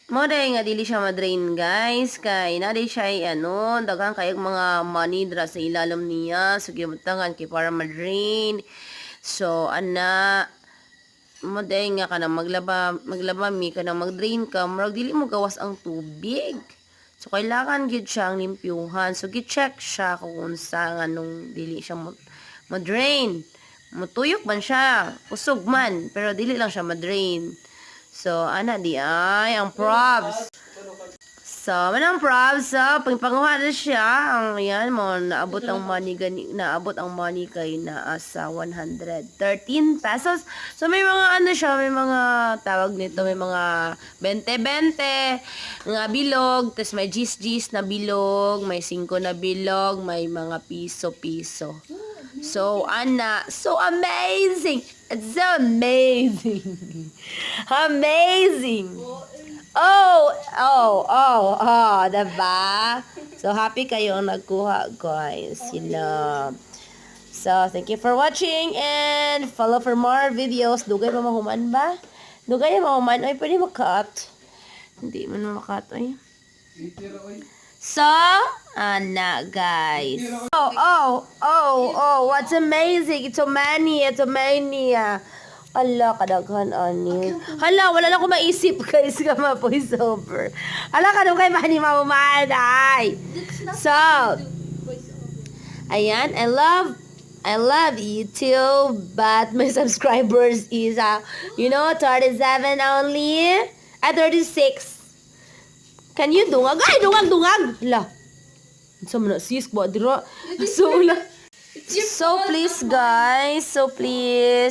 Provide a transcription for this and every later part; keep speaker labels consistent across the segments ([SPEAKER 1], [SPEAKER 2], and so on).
[SPEAKER 1] Mo day nga dili siya madrain guys kay na day siya daghang kayog mga money dra sa ilalim niya so gibutangan kay para madrain. So ana mo day nga kanang maglaba mi kanang magdrain ka murag dili mo gawas ang tubig. So kailangan gid siyang limpyuhan. So gi-check siya kung unsa nganong dili siya madrain. Mutuyok man siya, usog man, pero dili lang siya madrain. So, ana di ay, ang probs. So, manang probs, pagpanguha na siya, ang yan mo, naabot ang money kay na sa 113 pesos. So, may mga siya, may mga tawag nito, may mga 20-20 nga bilog, tapos may gis-gis na bilog, may 5 na bilog, may mga piso-piso. So, ana, so amazing! It's so amazing! Amazing! Diba? So, happy kayo nagkuha, guys. So, thank you for watching and follow for more videos. Dugay pa mahuman ba? Dugay mahuman. Ay, pwede makat. Hindi man makat, ay. So, ana guys. What's amazing? It's a mania. Hala, kadaghan ani. Hala, wala na ko maisip guys ka ma-voice over. Hala, kadong kay mani mahumaday. So, ayan, I love YouTube, but my subscribers is 37 only. 36. Can you dungag? Ay, dungag! Hala. Sa mana sis ba dira? So please guys,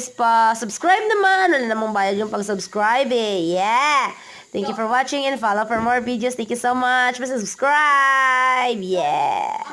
[SPEAKER 1] pa-subscribe naman. Wala namang bayad yung pag-subscribe eh. Yeah. Thank you for watching and follow for more videos. Thank you so much. Pa-subscribe. Yeah.